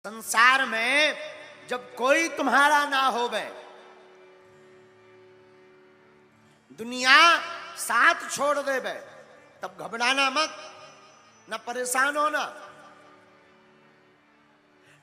संसार में जब कोई तुम्हारा ना होवे, दुनिया साथ छोड़ देवे, तब घबराना मत, न परेशान होना,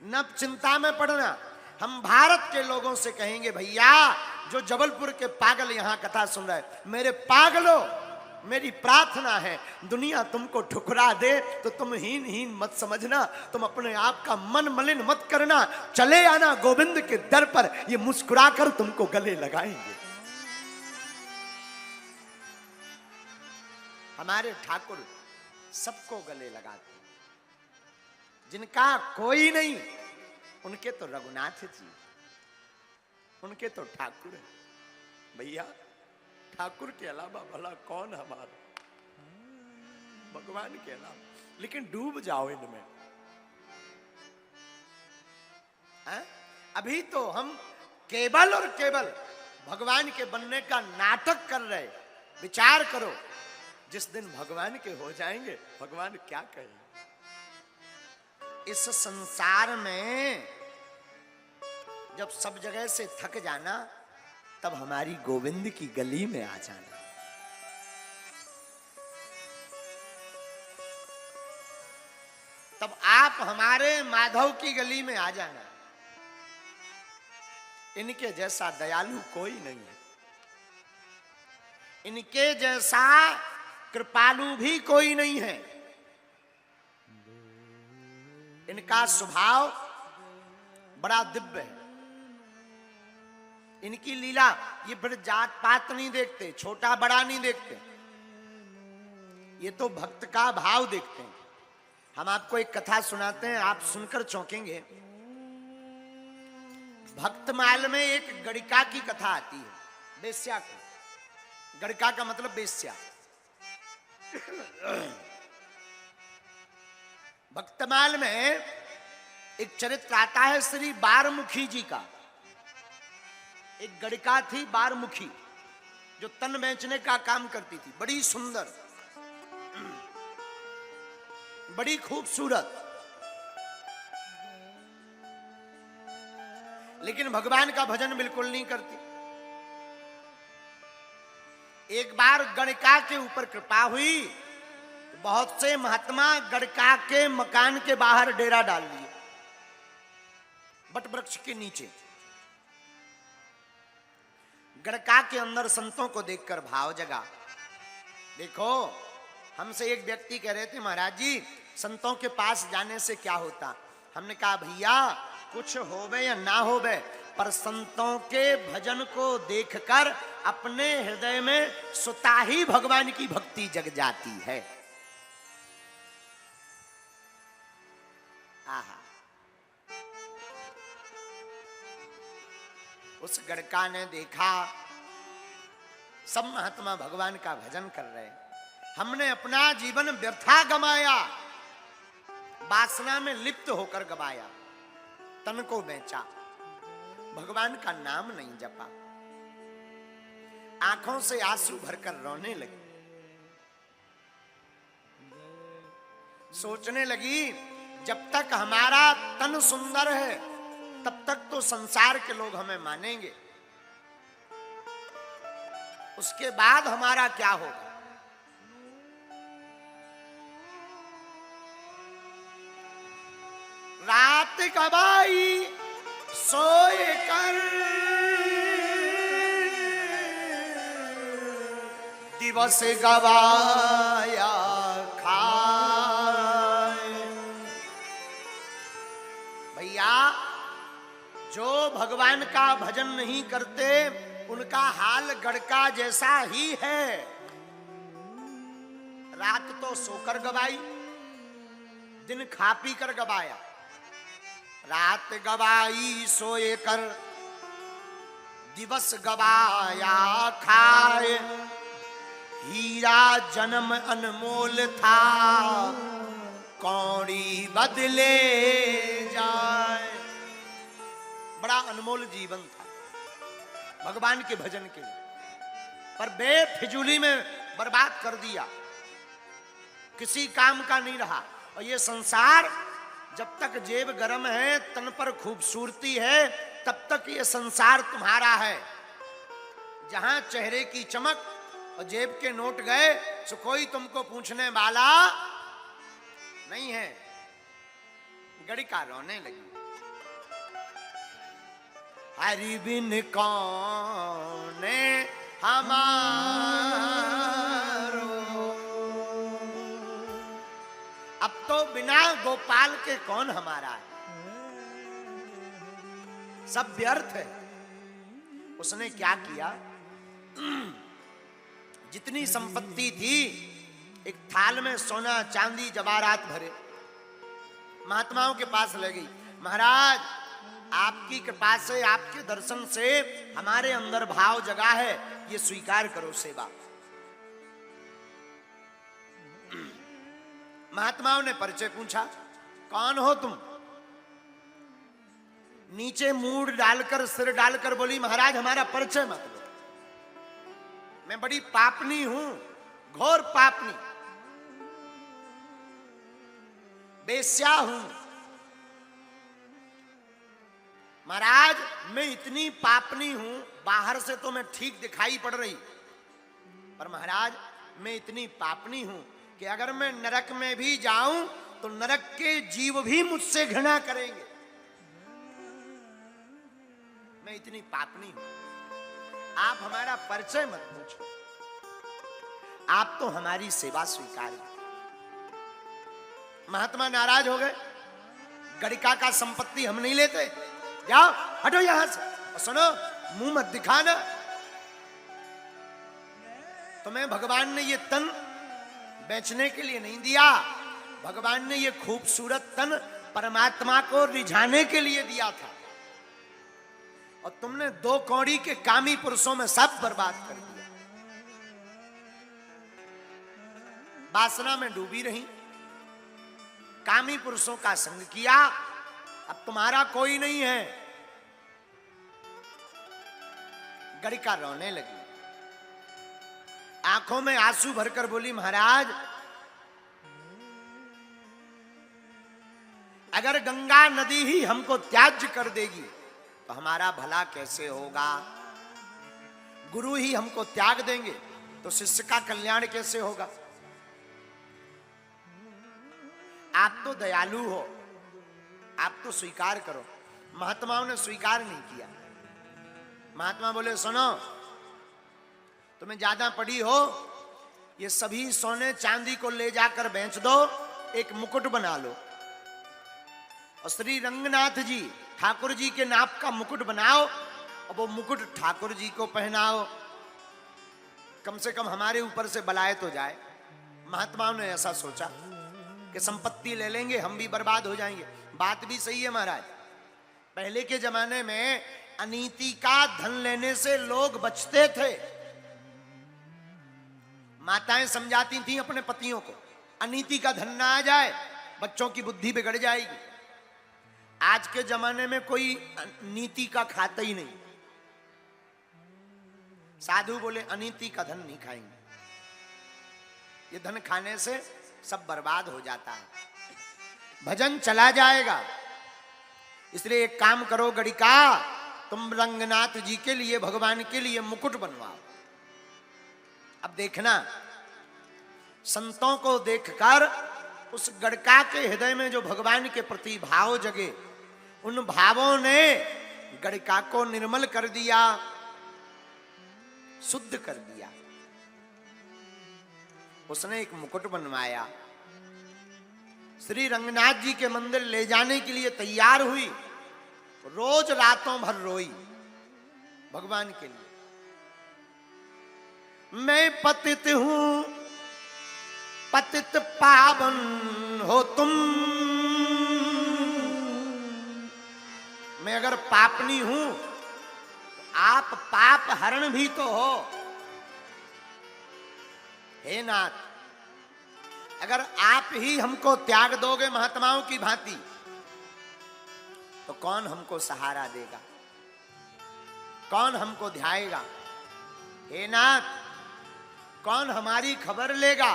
न चिंता में पड़ना। हम भारत के लोगों से कहेंगे, भैया जो जबलपुर के पागल यहां कथा सुन रहे, मेरे पागलों, मेरी प्रार्थना है दुनिया तुमको ठुकरा दे तो तुम हीन हीन मत समझना, तुम अपने आप का मन मलिन मत करना, चले आना गोविंद के दर पर, ये मुस्कुराकर तुमको गले लगाएंगे। हमारे ठाकुर सबको गले लगाते हैं, जिनका कोई नहीं उनके तो रघुनाथ जी, उनके तो ठाकुर है। भैया ठाकुर के अलावा भला कौन हमारा, भगवान के अलावा। लेकिन डूब जाओ इनमें। अभी तो हम केवल और केवल भगवान के बनने का नाटक कर रहे। विचार करो, जिस दिन भगवान के हो जाएंगे, भगवान क्या कहेंगे। इस संसार में जब सब जगह से थक जाना, तब हमारी गोविंद की गली में आ जाना। तब आप हमारे माधव की गली में आ जाना। इनके जैसा दयालु कोई नहीं है, इनके जैसा कृपालु भी कोई नहीं है। इनका स्वभाव बड़ा दिव्य है। इनकी लीला, ये फिर जात पात नहीं देखते, छोटा बड़ा नहीं देखते, ये तो भक्त का भाव देखते हैं। हम आपको एक कथा सुनाते हैं, आप सुनकर चौंकेंगे। भक्तमाल में एक गणिका की कथा आती है, बेश्या की। गणिका का मतलब बेश्या। भक्तमाल में एक चरित्र आता है श्री बारमुखी जी का। एक गणिका थी बारमुखी, जो तन बेचने का काम करती थी, बड़ी सुंदर, बड़ी खूबसूरत। लेकिन भगवान का भजन बिल्कुल नहीं करती। एक बार गणिका के ऊपर कृपा हुई, बहुत से महात्मा गणिका के मकान के बाहर डेरा डाल लिए, बट वृक्ष के नीचे। गणिका के अंदर संतों को देखकर भाव जगा। देखो, हमसे एक व्यक्ति कह रहे थे, महाराज जी संतों के पास जाने से क्या होता। हमने कहा, भैया कुछ होवे या ना होवे, पर संतों के भजन को देखकर अपने हृदय में स्वतः ही भगवान की भक्ति जग जाती है। आहा, उस गणिका ने देखा सब महात्मा भगवान का भजन कर रहे, हमने अपना जीवन व्यर्था गमाया, वासना में लिप्त होकर गवाया, तन को बेचा, भगवान का नाम नहीं जपा। आंखों से आंसू भरकर रोने लगी। सोचने लगी, जब तक हमारा तन सुंदर है तब तक तो संसार के लोग हमें मानेंगे, उसके बाद हमारा क्या होगा। रात गवाई सोए कर, दिवस गवाया खाए। भैया जो भगवान का भजन नहीं करते, उनका हाल गणिका जैसा ही है। रात तो सोकर गवाई, दिन खा पी कर गवाया। रात गवाई सोए कर, दिवस गवाया खाए। हीरा जन्म अनमोल था, कौड़ी बदले जाए। बड़ा अनमोल जीवन था भगवान के भजन के लिए, पर बेफिजूली में बर्बाद कर दिया, किसी काम का नहीं रहा। और ये संसार जब तक जेब गर्म है, तन पर खूबसूरती है, तब तक ये संसार तुम्हारा है। जहां चेहरे की चमक और जेब के नोट गए, सो कोई तुमको पूछने वाला नहीं है। गड़िका रोने लगी। हरि बिन कौन हमारो, अब तो बिना गोपाल के कौन हमारा है, सब व्यर्थ है। उसने क्या किया, जितनी संपत्ति थी एक थाल में सोना चांदी जवाहरात भरे महात्माओं के पास ले गई। महाराज, आपकी कृपा से, आपके दर्शन से हमारे अंदर भाव जगा है, ये स्वीकार करो सेवा। महात्माओं ने परिचय पूछा, कौन हो तुम? नीचे मूड डालकर, सिर डालकर बोली, महाराज हमारा परिचय मत दो, मैं बड़ी पापनी हूं, घोर पापनी, बेस्या हूं। महाराज मैं इतनी पापनी हूं, बाहर से तो मैं ठीक दिखाई पड़ रही, पर महाराज मैं इतनी पापनी हूं कि अगर मैं नरक में भी जाऊं तो नरक के जीव भी मुझसे घृणा करेंगे। मैं इतनी पापनी हूं, आप हमारा परिचय मत पूछो, आप तो हमारी सेवा स्वीकार करें। महात्मा नाराज हो गए, गड़िका का संपत्ति हम नहीं लेते, जाओ हटो यहां से। और सुनो, मुंह मत दिखाना, तुम्हें भगवान ने ये तन बेचने के लिए नहीं दिया, भगवान ने ये खूबसूरत तन परमात्मा को रिझाने के लिए दिया था, और तुमने 2 कौड़ी के कामी पुरुषों में सब बर्बाद कर दिया। वासना में डूबी रही, कामी पुरुषों का संग किया, अब तुम्हारा कोई नहीं है। गड़िका रोने लगी, आंखों में आंसू भरकर बोली, महाराज अगर गंगा नदी ही हमको त्याज्य कर देगी तो हमारा भला कैसे होगा, गुरु ही हमको त्याग देंगे तो शिष्य का कल्याण कैसे होगा। आप तो दयालु हो, आप तो स्वीकार करो। महात्माओं ने स्वीकार नहीं किया। महात्मा बोले, सुनो, तुम्हें ज्यादा पड़ी हो, ये सभी सोने चांदी को ले जाकर बेच दो, एक मुकुट बना लो, और श्री रंगनाथ जी ठाकुर जी के नाप का मुकुट बनाओ, और वो मुकुट ठाकुर जी को पहनाओ, कम से कम हमारे ऊपर से बलाए तो जाए। महात्माओं ने ऐसा सोचा कि संपत्ति ले लेंगे, हम भी बर्बाद हो जाएंगे। बात भी सही है महाराज, पहले के जमाने में अनीति का धन लेने से लोग बचते थे। माताएं समझाती थी अपने पतियों को, अनीति का धन ना आ जाए, बच्चों की बुद्धि बिगड़ जाएगी। आज के जमाने में कोई नीति का खाता ही नहीं। साधु बोले, अनीति का धन नहीं खाएंगे, ये धन खाने से सब बर्बाद हो जाता है, भजन चला जाएगा। इसलिए एक काम करो गड़िका, तुम रंगनाथ जी के लिए, भगवान के लिए मुकुट बनवाओ। अब देखना, संतों को देखकर उस गड़का के हृदय में जो भगवान के प्रति भाव जगे, उन भावों ने गड़का को निर्मल कर दिया, शुद्ध कर दिया। उसने एक मुकुट बनवाया, श्री रंगनाथ जी के मंदिर ले जाने के लिए तैयार हुई, रोज रातों भर रोई भगवान के लिए। मैं पतित हूं, पतित पावन हो तुम, मैं अगर पापनी हूं तो आप पाप हरण भी तो हो। हे नाथ, अगर आप ही हमको त्याग दोगे महात्माओं की भांति, तो कौन हमको सहारा देगा, कौन हमको ध्याएगा। हे नाथ, कौन हमारी खबर लेगा।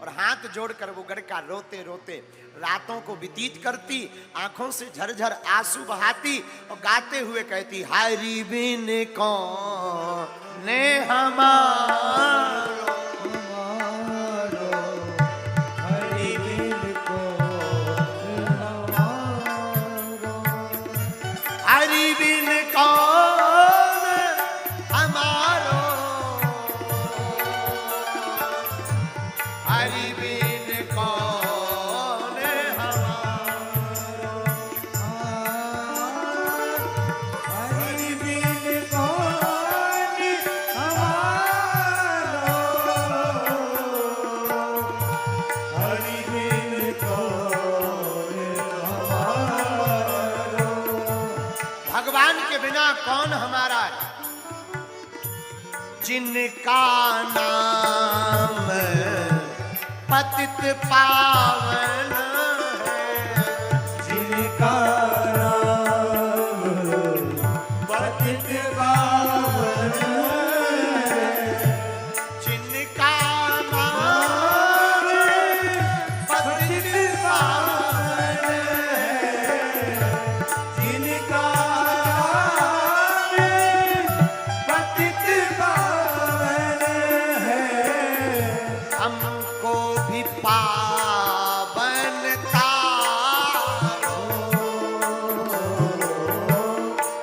और हाथ जोड़कर वो गड़का रोते रोते रातों को व्यतीत करती, आंखों से झरझर आंसू बहाती और गाते हुए कहती, हरि बिन कौन हमारो, हरि बिन कौन हमारो, हरि बिन कौन हमारो, हरि बिन कौन हमारो, हरि बिन कौन हमारो, हरि बिन कौन हमारो। भगवान के बिना कौन हमारा है? जिनका नाम पतित पावन है, जिनका नाम पतित पावन है, जिनका नाम पतित पावन जिनका पतित पावन है, हमको भी पावन तारो,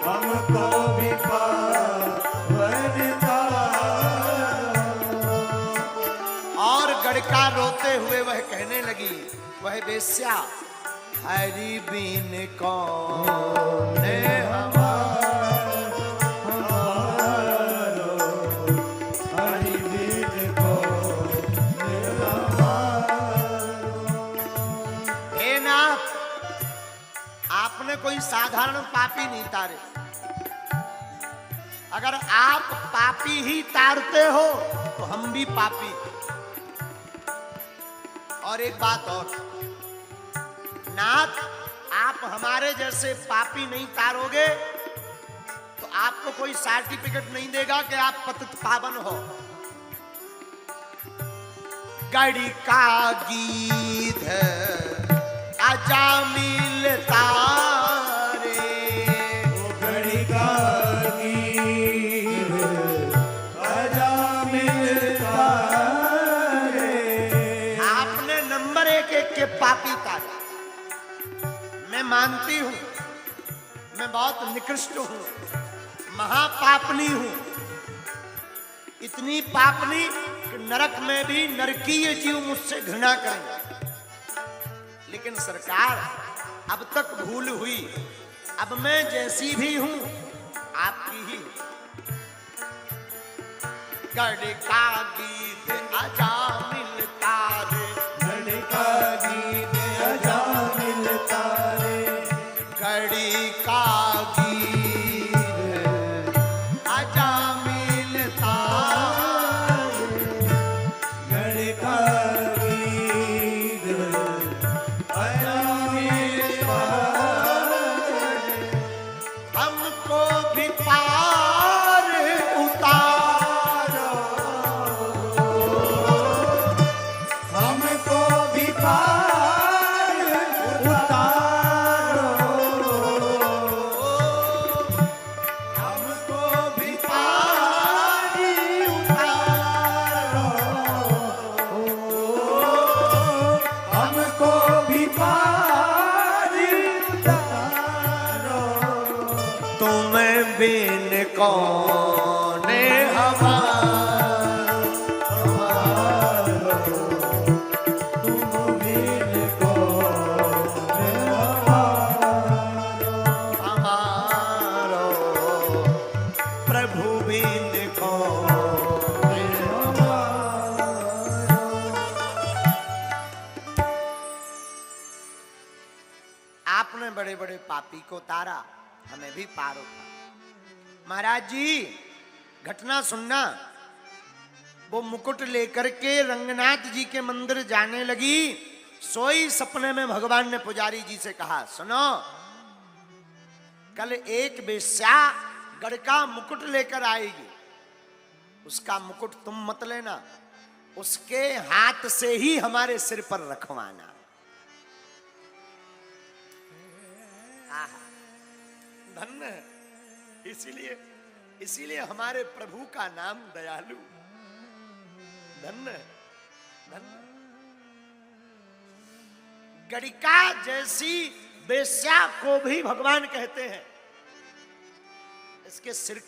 हमको भी पावन तारो। और गड़का रोते हुए वह कहने लगी, वह वेश्या, हरि बिन कौन हमारो, हरि बिन कौन हमारो। हे नाथ, आपने कोई साधारण पापी नहीं तारे। अगर आप पापी ही तारते हो तो हम भी पापी। और एक बात और, नाथ, आप हमारे जैसे पापी नहीं तारोगे तो आपको कोई सर्टिफिकेट नहीं देगा कि आप पतित पावन हो। गड़ी का गीत अजामिल तारे, घड़ी का गीत अजामिल तारे। आपने नंबर एक के पापी तारे। मैं मानती हूं मैं बहुत निकृष्ट हूं, महापापनी हूं, इतनी पापनी कि नरक में भी नरकीय जीव मुझसे घृणा करेंगे। लेकिन सरकार, अब तक भूल हुई, अब मैं जैसी भी हूं आपकी ही हूं। गढ़ का गीत अजामिल तारे, घड़ी का गीत अजामिल तारे, घड़ी का गीत अजामिल तारे, घड़ी का गीत अजामिल तारे। हमको भी पार उतारो, हमको भी पार उतारो, हमको भी पार उतारो, हमको भी पार उतारो। तुम बिन कौन हमारा, तुम बिन कौन हमारो, प्रभु बिन कौन। आपने बड़े बड़े पापी को तारा, हमें भी पारो। महाराज जी, घटना सुनना। वो मुकुट लेकर के रंगनाथ जी के मंदिर जाने लगी। सोई सपने में भगवान ने पुजारी जी से कहा, सुनो, कल एक वेश्या गढ़ का मुकुट लेकर आएगी, उसका मुकुट तुम मत लेना, उसके हाथ से ही हमारे सिर पर रखवाना। आहा, धन्य है। इसीलिए हमारे प्रभु का नाम दयालु। धन्य है, धन्य। गड़िका जैसी वेश्या को भी भगवान कहते हैं इसके सिर,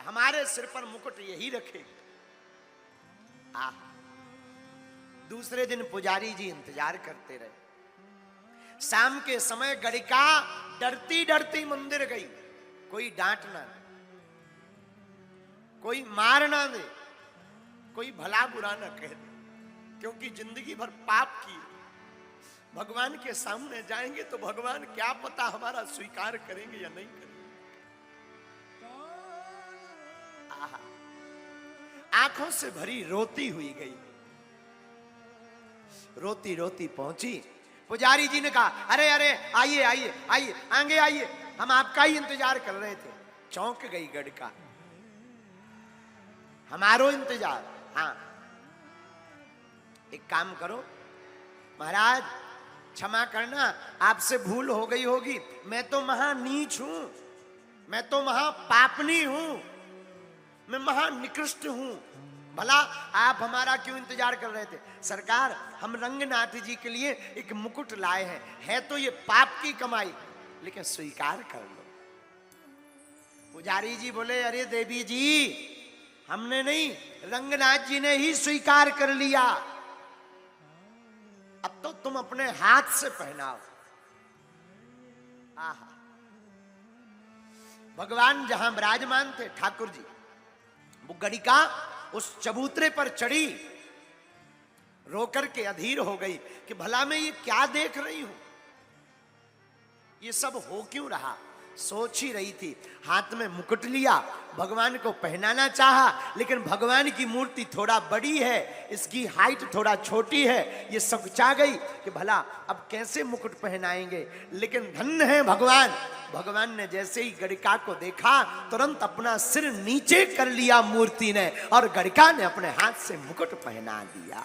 हमारे सिर पर मुकुट यही रखेगी। दूसरे दिन पुजारी जी इंतजार करते रहे। शाम के समय गड़िका डरती डरती मंदिर गई। कोई डांट ना दे, कोई मार ना दे, कोई भला बुरा ना कह दे, क्योंकि जिंदगी भर पाप की। भगवान के सामने जाएंगे तो भगवान क्या पता हमारा स्वीकार करेंगे या नहीं करेंगे। आंखों से भरी रोती हुई गई। रोती रोती पहुंची। पुजारी जी ने कहा, अरे अरे आइए आइए आइए, आगे आइए, हम आपका ही इंतजार कर रहे थे। चौंक गई गड़िका, हमारो इंतजार? हाँ, एक काम करो महाराज, क्षमा करना, आपसे भूल हो गई होगी। मैं तो महा नीच हूं, मैं तो महा पापनी हूं, मैं महा निकृष्ट हूं। भला आप हमारा क्यों इंतजार कर रहे थे? सरकार, हम रंगनाथ जी के लिए एक मुकुट लाए हैं। है तो ये पाप की कमाई, लेकिन स्वीकार कर लो। पुजारी जी बोले, अरे देवी जी, हमने नहीं, रंगनाथ जी ने ही स्वीकार कर लिया। अब तो तुम अपने हाथ से पहनाओ। आहा, भगवान जहां विराजमान थे ठाकुर जी, वो गड़िका उस चबूतरे पर चढ़ी, रोकर के अधीर हो गई कि भला मैं ये क्या देख रही हूं, ये सब हो क्यों रहा। सोच ही रही थी। हाथ में मुकुट लिया, भगवान को पहनाना चाहा, लेकिन भगवान की मूर्ति थोड़ा बड़ी है, इसकी हाइट थोड़ा छोटी है। ये सोचा गई कि भला अब कैसे मुकुट पहनाएंगे। लेकिन धन्य है भगवान, भगवान ने जैसे ही गड़िका को देखा, तुरंत अपना सिर नीचे कर लिया मूर्ति ने, और गड़िका ने अपने हाथ से मुकुट पहना दिया।